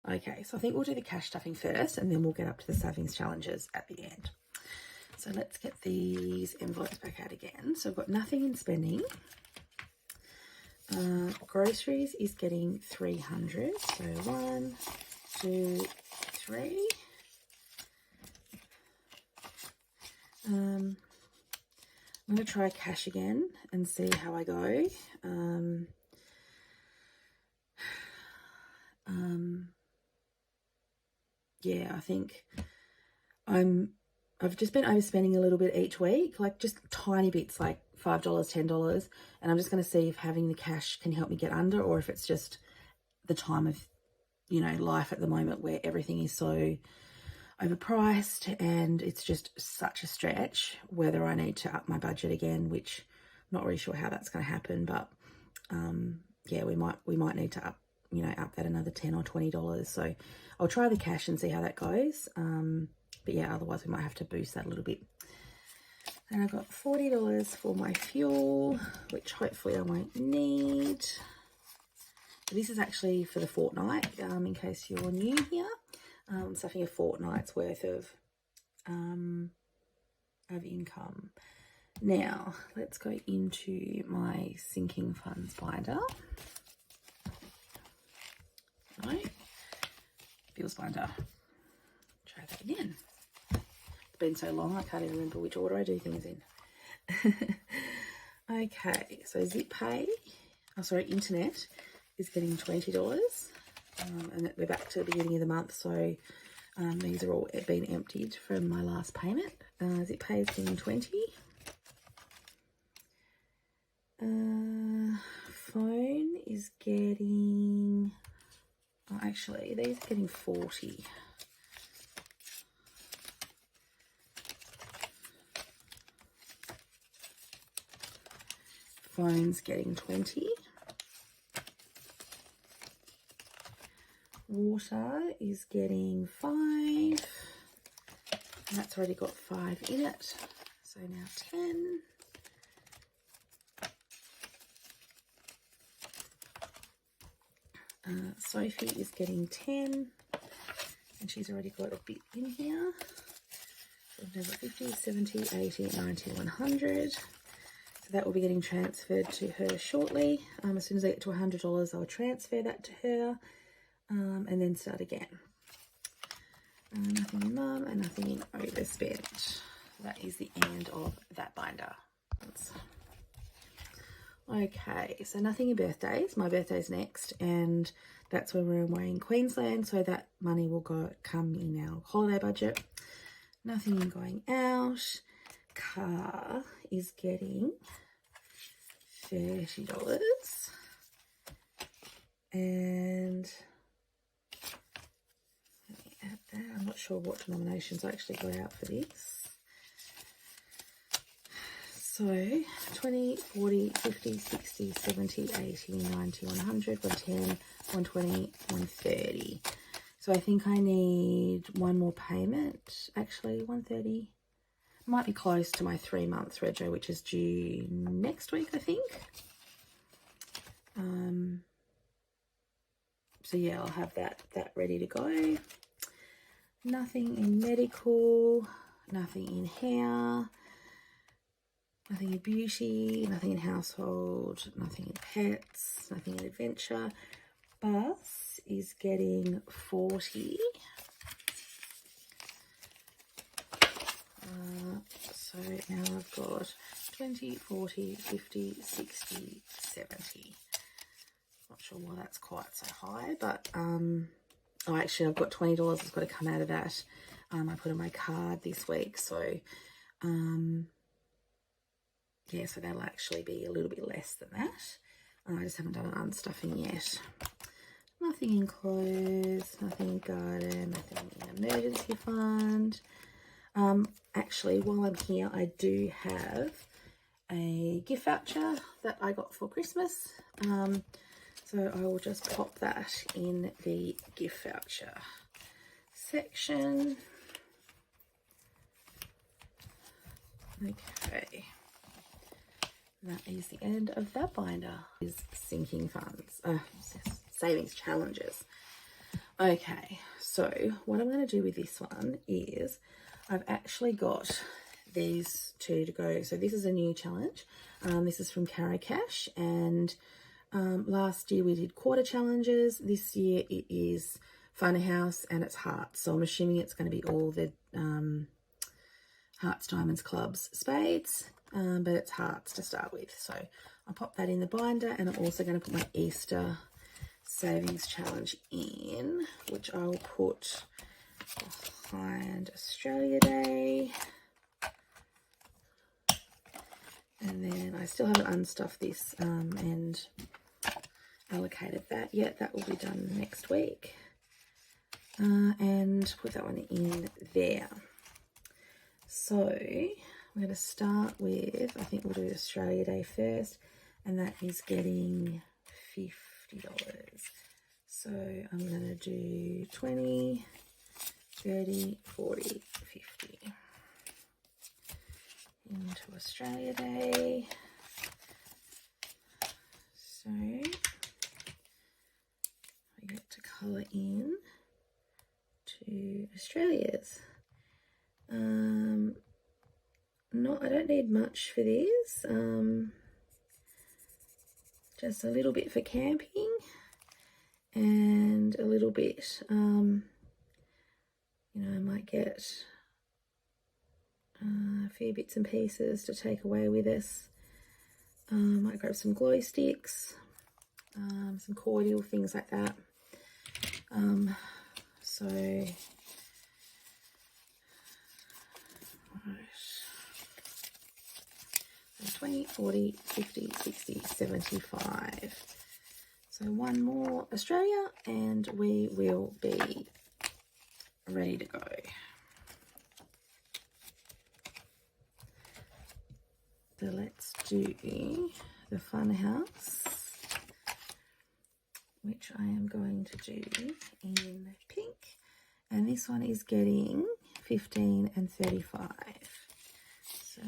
Okay, so I think we'll do the cash stuffing first and then we'll get up to the savings challenges at the end. So let's get these envelopes back out again. So I've got nothing in spending. Groceries is getting 300. So 1, 2, 3. I'm going to try cash again and see how I go. Yeah, I think I've just been overspending a little bit each week, like just tiny bits, like $5, $10. And I'm just going to see if having the cash can help me get under, or if it's just the time of, you know, life at the moment where everything is so overpriced and it's just such a stretch, whether I need to up my budget again, which I'm not really sure how that's going to happen. But yeah, we might need to up that another $10 or $20. So I'll try the cash and see how that goes. But yeah, otherwise we might have to boost that a little bit. And I've got $40 for my fuel, which hopefully I won't need. So this is actually for the fortnight, in case you're new here. I'm stuffing a fortnight's worth of income. Now, let's go into my sinking funds binder. No, bills binder. Try that again. It's been so long I can't even remember which order I do things in. Okay, so internet is getting $20, and we're back to the beginning of the month, so these are all been emptied from my last payment. ZipPay is getting 20. Phone is getting... Oh, actually, these are getting 40. Phone's getting 20. Water is getting 5. And that's already got 5 in it. So now 10. Sophie is getting 10, and she's already got a bit in here. So we've got 50, 70, 80, 90, 100. So that will be getting transferred to her shortly. As soon as I get to $100, I'll transfer that to her, and then start again. Nothing in mum and nothing in overspent. That is the end of that binder. Okay, so nothing in birthdays. My birthday's next, and that's when we're away in Queensland, so that money will come in our holiday budget. Nothing in going out. Car is getting $30. And let me add that. I'm not sure what denominations I actually got out for this. So 20, 40, 50, 60, 70, 80, 90, 100, 110, 120, 130. So I think I need one more payment. Actually, 130 might be close to my 3-month rego, which is due next week, I think. So yeah, I'll have that ready to go. Nothing in medical, nothing in hair. Nothing in beauty, nothing in household, nothing in pets, nothing in adventure. Bus is getting 40. So now I've got 20, 40, 50, 60, 70. Not sure why that's quite so high, but oh, actually I've got $20 that's got to come out of that. I put on my card this week, so yeah, so that'll actually be a little bit less than that. I just haven't done an unstuffing yet. Nothing in clothes, nothing in garden, nothing in emergency fund. Actually, while I'm here, I do have a gift voucher that I got for Christmas. So I will just pop that in the gift voucher section. Okay. That is the end of that binder. Is sinking funds, savings challenges. Okay, so what I'm going to do with this one is I've actually got these two to go. So this is a new challenge. This is from Caro Cash, and last year we did quarter challenges. This year it is Fun House and it's hearts. So I'm assuming it's going to be all the hearts, diamonds, clubs, spades, but it's hearts to start with. So I'll pop that in the binder, and I'm also going to put my Easter savings challenge in, which I will put behind Australia Day. And then I still haven't unstuffed this and allocated that yet. That will be done next week. And put that one in there. So we're going to start with, I think we'll do Australia Day first, and that is getting $50. So I'm going to do 20, 30, 40, 50 into Australia Day. So we get to colour in to Australia's. I don't need much for this. Just a little bit for camping and a little bit, I might get a few bits and pieces to take away with us. Might grab some glow sticks, some cordial, things like that. So, right. 20, 40, 50, 60, 75. So one more Australia and we will be ready to go. So let's do the Fun House, which I am going to do in pink. And this one is getting 15 and 35. So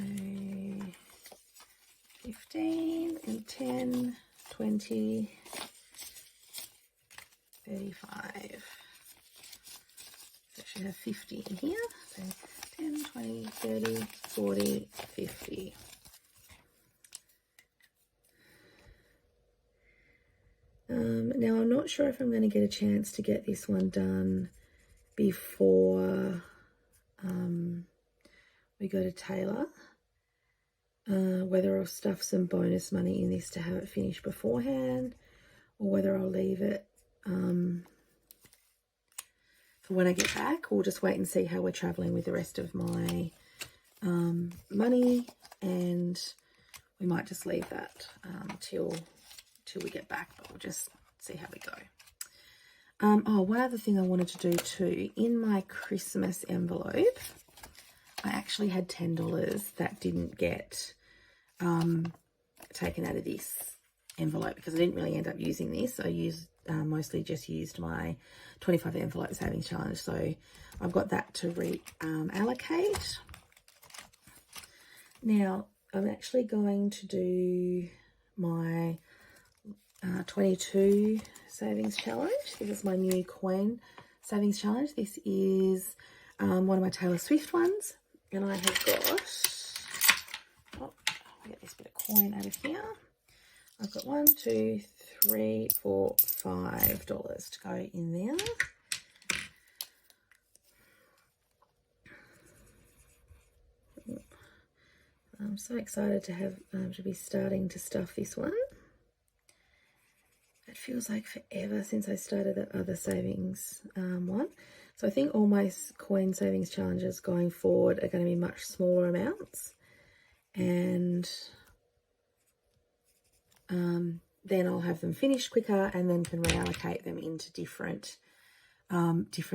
15 and 10, 20, 35. So I should have 50 in here. So 10, 20, 30, 40, 50. Now I'm not sure if I'm going to get a chance to get this one done before we go to Taylor. Whether I'll stuff some bonus money in this to have it finished beforehand, or whether I'll leave it for when I get back. We'll just wait and see how we're travelling with the rest of my money, and we might just leave that till we get back, but we'll just see how we go. One other thing I wanted to do too, in my Christmas envelope, I actually had $10 that didn't get taken out of this envelope because I didn't really end up using this. I used mostly just used my 25 envelope savings challenge. So I've got that to allocate. Now I'm actually going to do my 22 savings challenge. This is my new coin savings challenge. This is one of my Taylor Swift ones, and I have got, I'll get this bit of coin out of here. I've got $1, $2, $3, $4, $5 to go in there. I'm so excited to have to be starting to stuff this one. It feels like forever since I started that other savings one. So I think all my coin savings challenges going forward are going to be much smaller amounts, and then I'll have them finished quicker and then can reallocate them into different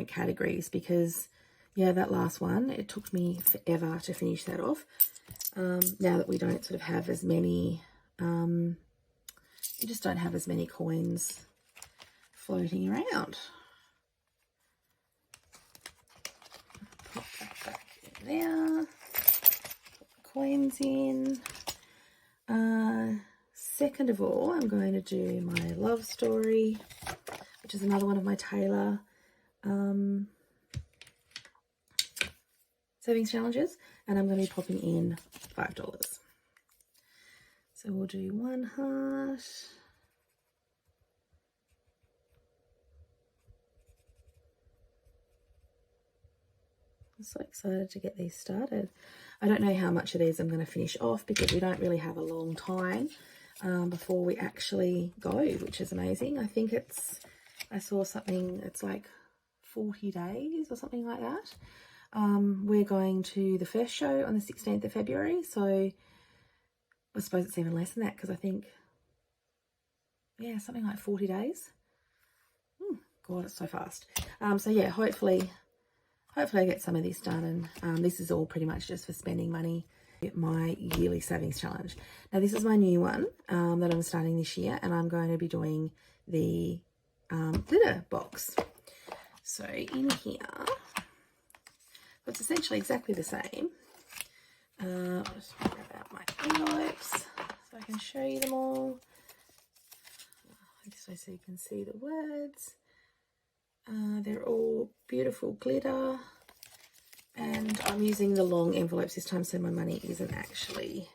categories, because that last one, it took me forever to finish that off. Now that we don't sort of have as many, you just don't have as many coins floating around. Pop that back in there, put the coins in. Second of all, I'm going to do my love story, which is another one of my Taylor savings challenges, and I'm going to be popping in $5. So we'll do one heart. I'm so excited to get these started. I don't know how much of these I'm going to finish off because we don't really have a long time before we actually go, which is amazing. I think I saw something, it's like 40 days or something like that. We're going to the first show on the 16th of February, so I suppose it's even less than that because I think, yeah, something like 40 days. God, it's so fast. So yeah, hopefully I get some of this done, and this is all pretty much just for spending money. My yearly savings challenge. Now this is my new one that I'm starting this year, and I'm going to be doing the glitter box. So in here, it's essentially exactly the same. I'll just grab out my envelopes so I can show you them all. This way so you can see the words. They're all beautiful glitter, and I'm using the long envelopes this time so my money isn't actually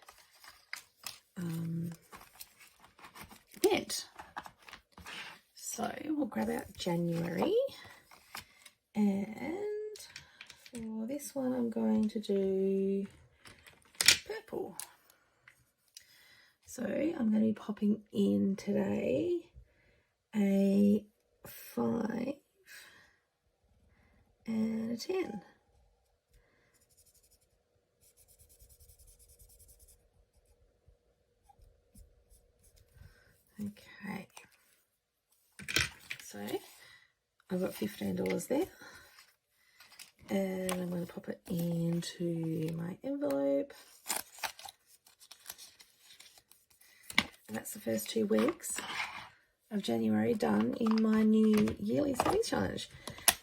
bent. So we'll grab out January, and for this one I'm going to do purple. So I'm going to be popping in today a 5 and a 10. Okay, so I've got $15 there, and I'm going to pop it into my envelope, and that's the first 2 weeks of January done in my new yearly savings challenge.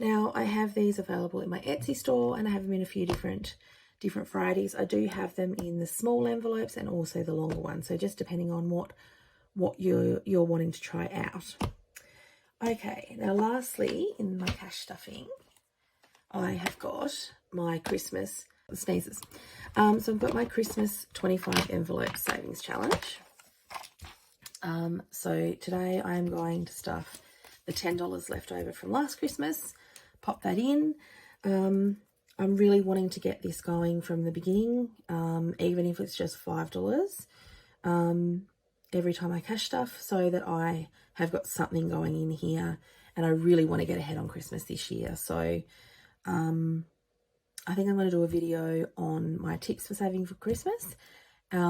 Now I have these available in my Etsy store, and I have them in a few different varieties. I do have them in the small envelopes and also the longer ones, so just depending on what you're wanting to try out. Okay, now lastly in my cash stuffing, I have got my Christmas sneezes. So I've got my Christmas 25 envelope savings challenge. So today I'm going to stuff the $10 left over from last Christmas, pop that in. I'm really wanting to get this going from the beginning, even if it's just $5 every time I cash stuff, so that I have got something going in here, and I really want to get ahead on Christmas this year. So I think I'm going to do a video on my tips for saving for Christmas,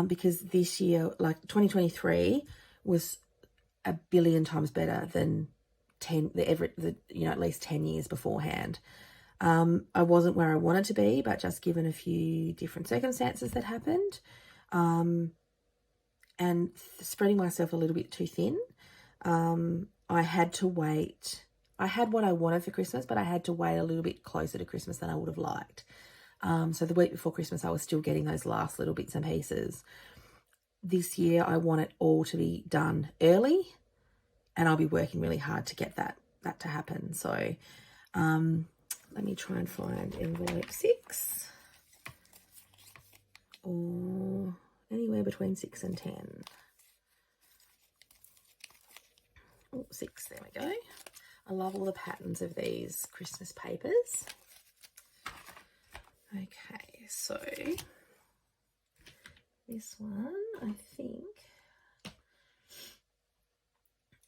because this year, like 2023, was a billion times better than at least 10 years beforehand. I wasn't where I wanted to be, but just given a few different circumstances that happened, and spreading myself a little bit too thin, I had to wait. I had what I wanted for Christmas, but I had to wait a little bit closer to Christmas than I would have liked. So the week before Christmas, I was still getting those last little bits and pieces. This year, I want it all to be done early, and I'll be working really hard to get that to happen. So let me try and find envelope 6, or anywhere between 6 and 10. Oh, 6, there we go. I love all the patterns of these Christmas papers. Okay, so this one, I think,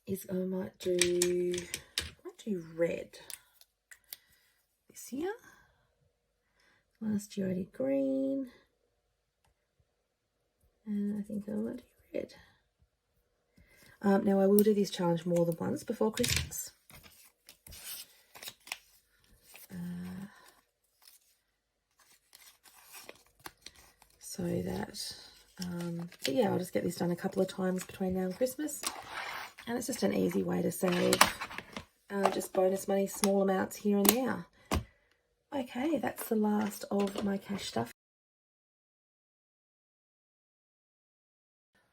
is I might do red this year. Last year I did green, and I think I might do red. Now I will do this challenge more than once before Christmas. So that, but yeah, I'll just get this done a couple of times between now and Christmas. And it's just an easy way to save just bonus money, small amounts here and there. Okay, that's the last of my cash stuff.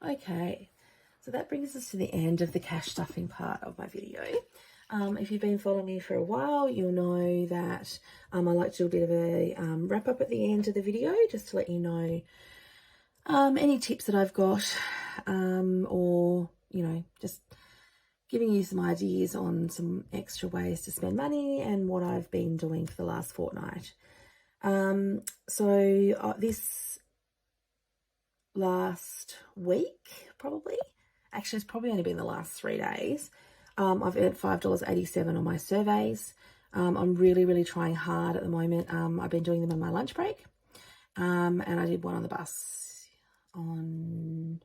Okay, so that brings us to the end of the cash stuffing part of my video. If you've been following me for a while, you'll know that I like to do a bit of a wrap up at the end of the video, just to let you know any tips that I've got, or, you know, just giving you some ideas on some extra ways to spend money and what I've been doing for the last fortnight. This last week, probably, actually it's probably only been the last 3 days, I've earned $5.87 on my surveys. I'm really trying hard at the moment. I've been doing them on my lunch break, and I did one on the bus on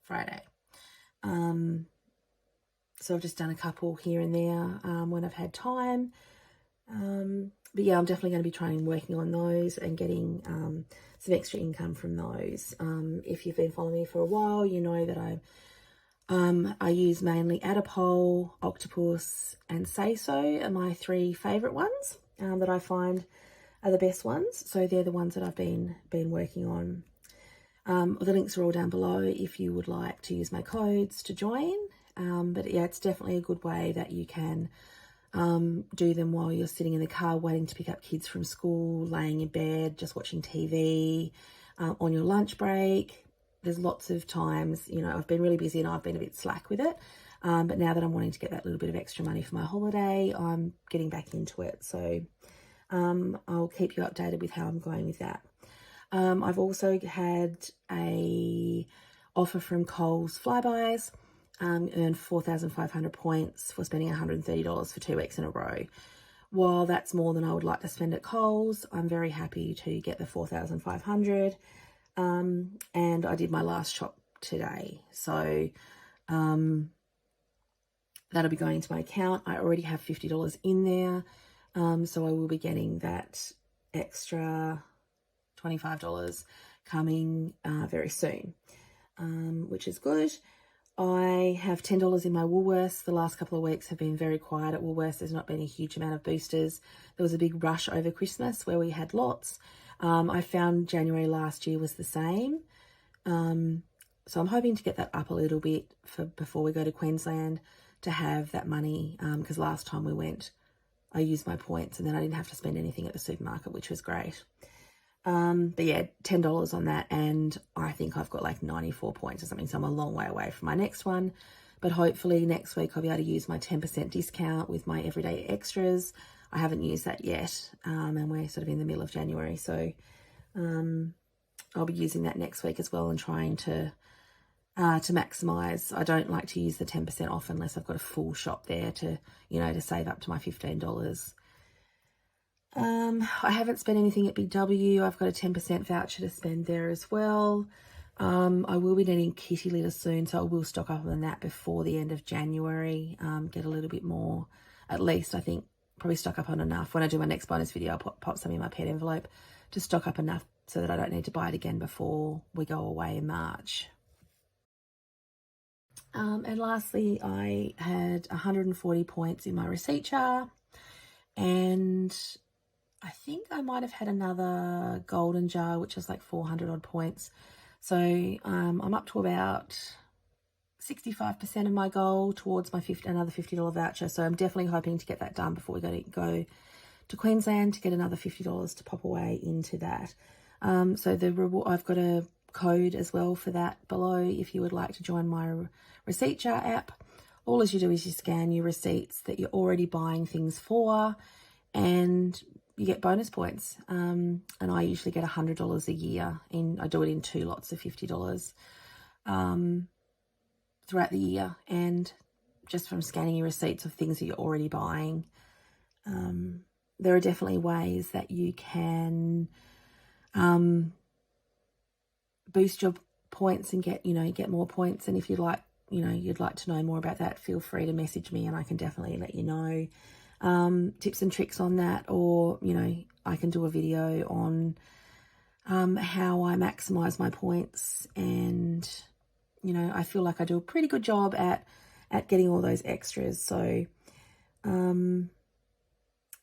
Friday. So I've just done a couple here and there when I've had time. But yeah, I'm definitely going to be trying working on those and getting some extra income from those. If you've been following me for a while, you know that I use mainly Adipole, Octopus, and Say So are my 3 favourite ones that I find are the best ones. So they're the ones that I've been working on. The links are all down below if you would like to use my codes to join. But yeah, it's definitely a good way that you can do them while you're sitting in the car waiting to pick up kids from school, laying in bed, just watching TV, on your lunch break. There's lots of times, you know, I've been really busy and I've been a bit slack with it. But now that I'm wanting to get that little bit of extra money for my holiday, I'm getting back into it. So I'll keep you updated with how I'm going with that. I've also had a offer from Coles Flybuys, earned 4,500 points for spending $130 for 2 weeks in a row. While that's more than I would like to spend at Coles, I'm very happy to get the 4,500. And I did my last shop today. So that'll be going into my account. I already have $50 in there. So I will be getting that extra $25 coming very soon, which is good. I have $10 in my Woolworths. The last couple of weeks have been very quiet at Woolworths. There's not been a huge amount of boosters. There was a big rush over Christmas where we had lots. I found January last year was the same. So I'm hoping to get that up a little bit for before we go to Queensland to have that money. Because last time we went, I used my points and then I didn't have to spend anything at the supermarket, which was great. But yeah, $10 on that, and I think I've got like 94 points or something, so I'm a long way away from my next one. But hopefully next week I'll be able to use my 10% discount with my everyday extras. I haven't used that yet, and we're sort of in the middle of January, so I'll be using that next week as well and trying to maximise. I don't like to use the 10% off unless I've got a full shop there to, you know, to save up to my $15. I haven't spent anything at Big W. I've got a 10% voucher to spend there as well. I will be needing kitty litter soon, so I will stock up on that before the end of January. Get a little bit more, at least I think, probably stock up on enough. When I do my next bonus video, I'll pop some in my pet envelope to stock up enough so that I don't need to buy it again before we go away in March. And lastly, I had 140 points in my receipt jar, and I think I might have had another golden jar, which is like 400 odd points. So I'm up to about 65% of my goal towards my another $50 voucher. So I'm definitely hoping to get that done before we go to Queensland to get another $50 to pop away into that. So the reward, I've got a code as well for that below if you would like to join my receipt jar app. All as you do is you scan your receipts that you're already buying things for, and you get bonus points. And I usually get $100 a year. I do it in 2 lots of $50 throughout the year, and just from scanning your receipts of things that you're already buying. There are definitely ways that you can boost your points and get more points. And if you'd like to know more about that, feel free to message me and I can definitely let you know tips and tricks on that, or I can do a video on how I maximize my points. And I feel like I do a pretty good job at getting all those extras. So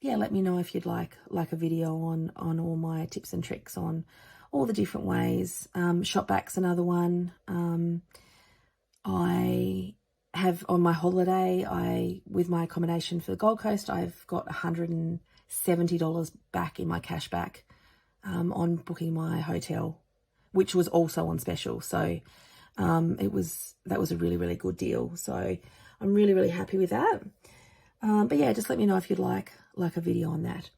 yeah, let me know if you'd like a video on all my tips and tricks on all the different ways. Shopback's another one. I have on my holiday, with my accommodation for the Gold Coast, I've got $170 back in my cash back on booking my hotel, which was also on special. So that was a really, really good deal. So I'm really, really happy with that. But yeah, just let me know if you'd like a video on that.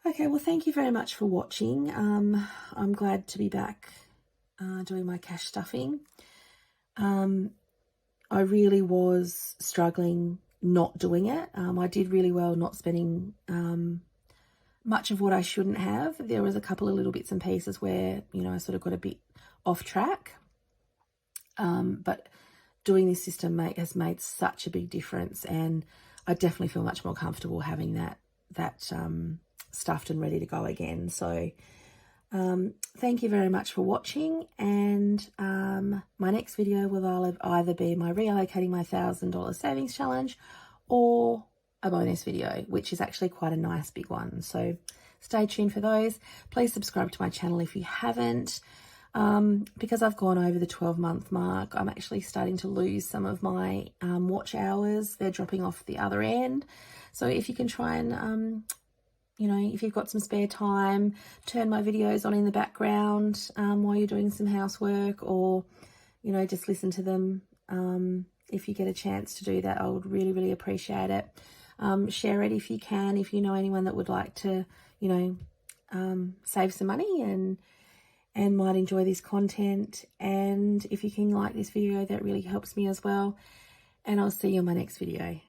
Okay, well, thank you very much for watching. I'm glad to be back doing my cash stuffing. I really was struggling not doing it. I did really well not spending much of what I shouldn't have. There was a couple of little bits and pieces where, you know, I sort of got a bit off track. But doing this system has made such a big difference, and I definitely feel much more comfortable having that stuffed and ready to go again. So thank you very much for watching, and my next video will either be my reallocating my $1,000 savings challenge or a bonus video, which is actually quite a nice big one. So stay tuned for those. Please subscribe to my channel if you haven't. Because I've gone over the 12-month mark, I'm actually starting to lose some of my watch hours. They're dropping off the other end. So if you can try and, you know, if you've got some spare time, turn my videos on in the background while you're doing some housework, or, you know, just listen to them. If you get a chance to do that, I would really, really appreciate it. Share it if you can, if you know anyone that would like to, you know, save some money and might enjoy this content. And if you can like this video, that really helps me as well. And I'll see you on my next video.